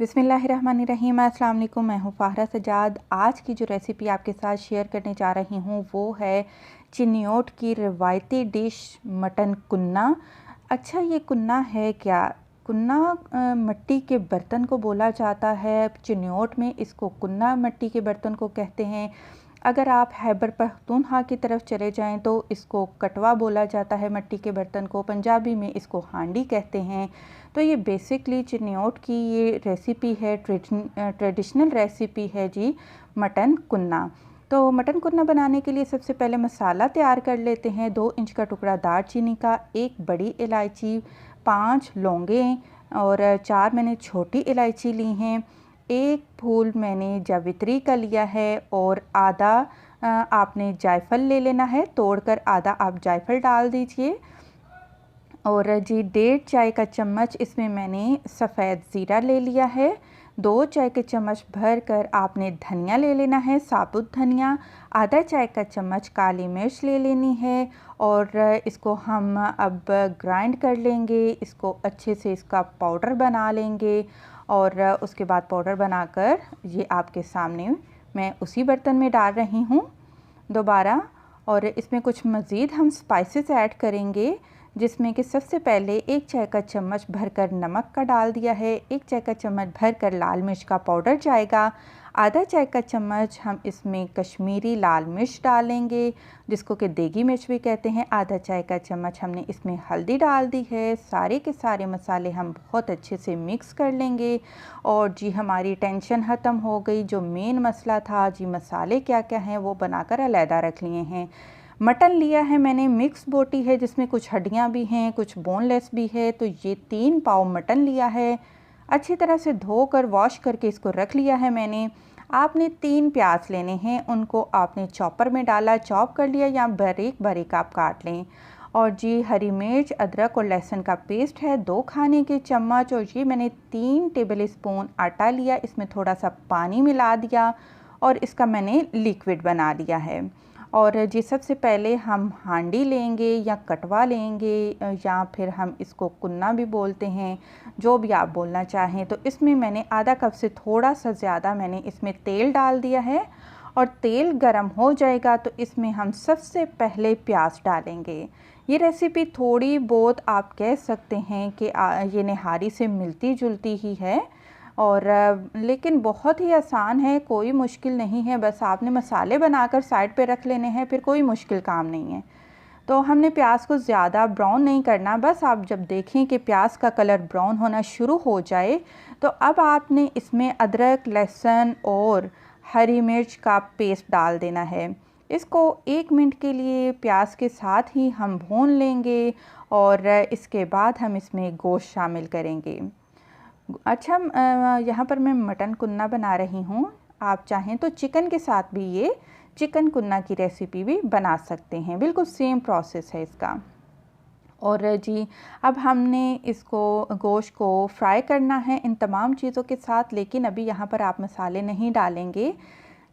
बिस्मिल्लाहिर्रहमानिर्रहीम। अस्सलाम वालेकुम। मैं हूँ फ़ाहरा सजाद। आज की जो रेसिपी आपके साथ शेयर करने जा रही हूँ वो है चिन्योट की रिवायती डिश मटन कुन्ना। अच्छा, ये कुन्ना है क्या? कुन्ना मिट्टी के बर्तन को बोला जाता है। चिन्योट में इसको कुन्ना मिट्टी के बर्तन को कहते हैं। अगर आप खैबर पख्तूनख्वा की तरफ चले जाएं तो इसको कटवा बोला जाता है मिट्टी के बर्तन को। पंजाबी में इसको हांडी कहते हैं। तो ये बेसिकली चिन्योट की ये रेसिपी है, ट्रेडिशनल रेसिपी है जी, मटन कुन्ना। तो मटन कुन्ना बनाने के लिए सबसे पहले मसाला तैयार कर लेते हैं। 2 इंच का टुकड़ा दालचीनी का, 1 बड़ी इलायची, 5 लौंगे और 4 मैंने छोटी इलायची ली हैं। 1 फूल मैंने जावित्री का लिया है और आधा आपने जायफल ले लेना है। तोड़कर आधा आप जायफल डाल दीजिए। और जी 1.5 चाय का चम्मच इसमें मैंने सफ़ेद ज़ीरा ले लिया है। 2 चाय के चम्मच भर कर आपने धनिया ले लेना है, साबुत धनिया। आधा चाय का चम्मच काली मिर्च ले लेनी है और इसको हम अब ग्राइंड कर लेंगे। इसको अच्छे से इसका पाउडर बना लेंगे और उसके बाद पाउडर बनाकर ये आपके सामने मैं उसी बर्तन में डाल रही हूँ दोबारा। और इसमें कुछ मज़ीद हम स्पाइसेस ऐड करेंगे, जिसमें कि सबसे पहले 1 चाय का चम्मच भरकर नमक का डाल दिया है। 1 चाय का चम्मच भरकर लाल मिर्च का पाउडर जाएगा। आधा चाय का चम्मच हम इसमें कश्मीरी लाल मिर्च डालेंगे, जिसको कि देगी मिर्च भी कहते हैं। आधा चाय का चम्मच हमने इसमें हल्दी डाल दी है। सारे के सारे मसाले हम बहुत अच्छे से मिक्स कर लेंगे और जी हमारी टेंशन ख़त्म हो गई। जो मेन मसला था जी मसाले क्या क्या हैं वो बनाकर अलहदा रख लिए हैं। मटन लिया है मैंने, मिक्स बोटी है जिसमें कुछ हड्डियां भी हैं, कुछ बोनलेस भी है। तो ये 3 पाव मटन लिया है। अच्छी तरह से धोकर वॉश करके इसको रख लिया है मैंने। आपने 3 प्याज लेने हैं, उनको आपने चॉपर में डाला, चॉप कर लिया या बारीक बारीक आप काट लें। और जी हरी मिर्च, अदरक और लहसुन का पेस्ट है 2 खाने के चम्मच। और ये मैंने 3 टेबल स्पून आटा लिया, इसमें थोड़ा सा पानी मिला दिया और इसका मैंने लिक्विड बना लिया है। और जी सबसे पहले हम हांडी लेंगे या कटवा लेंगे या फिर हम इसको कुन्ना भी बोलते हैं, जो भी आप बोलना चाहें। तो इसमें मैंने आधा कप से थोड़ा सा ज़्यादा मैंने इसमें तेल डाल दिया है और तेल गरम हो जाएगा तो इसमें हम सबसे पहले प्याज डालेंगे। ये रेसिपी थोड़ी बहुत आप कह सकते हैं कि ये निहारी से मिलती जुलती ही है और लेकिन बहुत ही आसान है, कोई मुश्किल नहीं है। बस आपने मसाले बनाकर साइड पे रख लेने हैं, फिर कोई मुश्किल काम नहीं है। तो हमने प्याज को ज़्यादा ब्राउन नहीं करना। बस आप जब देखें कि प्याज का कलर ब्राउन होना शुरू हो जाए तो अब आपने इसमें अदरक, लहसुन और हरी मिर्च का पेस्ट डाल देना है। इसको 1 मिनट के लिए प्याज के साथ ही हम भून लेंगे और इसके बाद हम इसमें गोश्त शामिल करेंगे। अच्छा, यहाँ पर मैं मटन कुन्ना बना रही हूँ। आप चाहें तो चिकन के साथ भी ये चिकन कुन्ना की रेसिपी भी बना सकते हैं। बिल्कुल सेम प्रोसेस है इसका। और जी अब हमने इसको गोश्त को फ्राई करना है इन तमाम चीज़ों के साथ, लेकिन अभी यहाँ पर आप मसाले नहीं डालेंगे।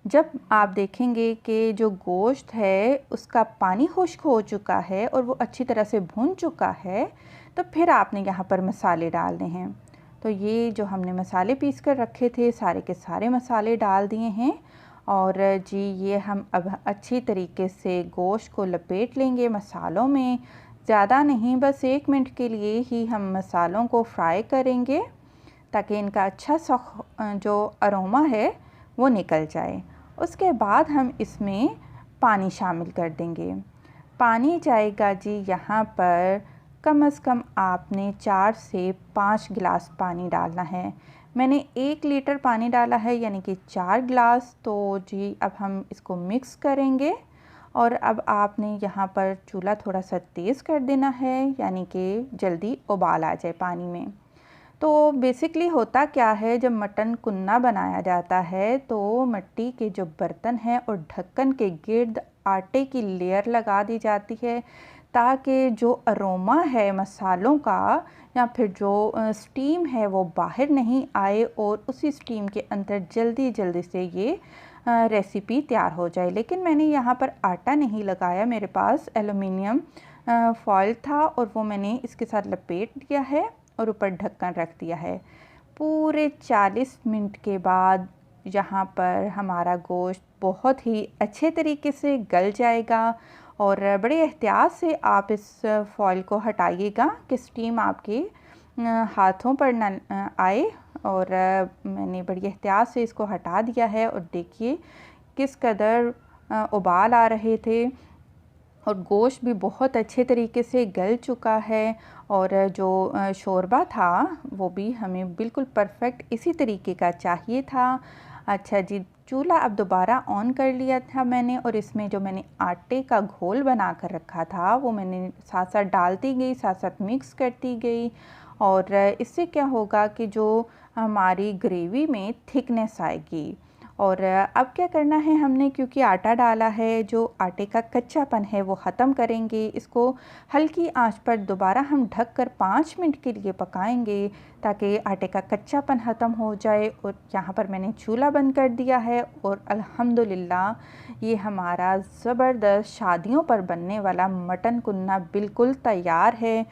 जब आप देखेंगे कि जो गोश्त है उसका पानी खुश्क हो चुका है और वो अच्छी तरह से भुन चुका है, तो फिर आपने यहाँ पर मसाले डालने हैं। तो ये जो हमने मसाले पीस कर रखे थे, सारे के सारे मसाले डाल दिए हैं। और जी ये हम अब अच्छी तरीके से गोश्त को लपेट लेंगे मसालों में। ज़्यादा नहीं, बस 1 मिनट के लिए ही हम मसालों को फ्राई करेंगे ताकि इनका अच्छा सा जो अरोमा है वो निकल जाए। उसके बाद हम इसमें पानी शामिल कर देंगे। पानी जाएगा जी यहाँ पर कम से कम आपने 4 से 5 गिलास पानी डालना है। मैंने 1 लीटर पानी डाला है, यानी कि 4 गिलास। तो जी अब हम इसको मिक्स करेंगे और अब आपने यहाँ पर चूल्हा थोड़ा सा तेज़ कर देना है, यानी कि जल्दी उबाल आ जाए पानी में। तो बेसिकली होता क्या है, जब मटन कुन्ना बनाया जाता है तो मिट्टी के जो बर्तन हैं और ढक्कन के गिर्द आटे की लेयर लगा दी जाती है ताकि जो अरोमा है मसालों का या फिर जो स्टीम है वो बाहर नहीं आए और उसी स्टीम के अंदर जल्दी जल्दी से ये रेसिपी तैयार हो जाए। लेकिन मैंने यहाँ पर आटा नहीं लगाया, मेरे पास एलुमिनियम फॉइल था और वो मैंने इसके साथ लपेट दिया है और ऊपर ढक्कन रख दिया है। पूरे 40 मिनट के बाद यहाँ पर हमारा गोश्त बहुत ही अच्छे तरीके से गल जाएगा। और बड़े एहतियात से आप इस फॉइल को हटाइएगा कि स्टीम आपके हाथों पर न आए। और मैंने बड़ी एहतियात से इसको हटा दिया है और देखिए किस कदर उबाल आ रहे थे और गोश्त भी बहुत अच्छे तरीके से गल चुका है। और जो शोरबा था वो भी हमें बिल्कुल परफेक्ट इसी तरीके का चाहिए था। अच्छा जी, चूल्हा अब दोबारा ऑन कर लिया था मैंने और इसमें जो मैंने आटे का घोल बना कर रखा था वो मैंने साथ साथ डालती गई, साथ साथ मिक्स करती गई। और इससे क्या होगा कि जो हमारी ग्रेवी में थिकनेस आएगी। और अब क्या करना है हमने, क्योंकि आटा डाला है, जो आटे का कच्चापन है वो ख़त्म करेंगे। इसको हल्की आंच पर दोबारा हम ढक कर 5 मिनट के लिए पकाएंगे ताकि आटे का कच्चापन ख़त्म हो जाए। और यहाँ पर मैंने चूल्हा बंद कर दिया है और अल्हम्दुलिल्लाह ये हमारा ज़बरदस्त शादियों पर बनने वाला मटन कुन्ना बिल्कुल तैयार है।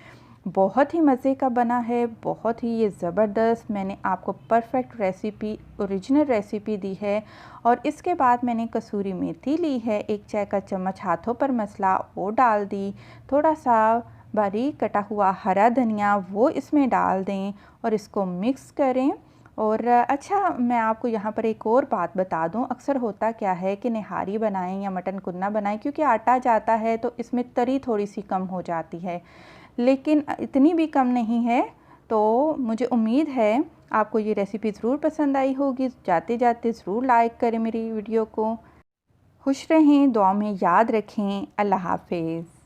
बहुत ही मज़े का बना है, बहुत ही ये ज़बरदस्त। मैंने आपको परफेक्ट रेसिपी, ओरिजिनल रेसिपी दी है। और इसके बाद मैंने कसूरी मेथी ली है, 1 चाय का चम्मच हाथों पर मसला वो डाल दी। थोड़ा सा बारीक कटा हुआ हरा धनिया वो इसमें डाल दें और इसको मिक्स करें। और अच्छा, मैं आपको यहाँ पर एक और बात बता दूँ, अक्सर होता क्या है कि निहारी बनाएं या मटन कुन्ना बनाएं, क्योंकि आटा जाता है तो इसमें तरी थोड़ी सी कम हो जाती है, लेकिन इतनी भी कम नहीं है। तो मुझे उम्मीद है आपको ये रेसिपी ज़रूर पसंद आई होगी। जाते जाते ज़रूर लाइक करें मेरी वीडियो को। खुश रहें, दुआ में याद रखें। अल्लाह हाफ़िज़।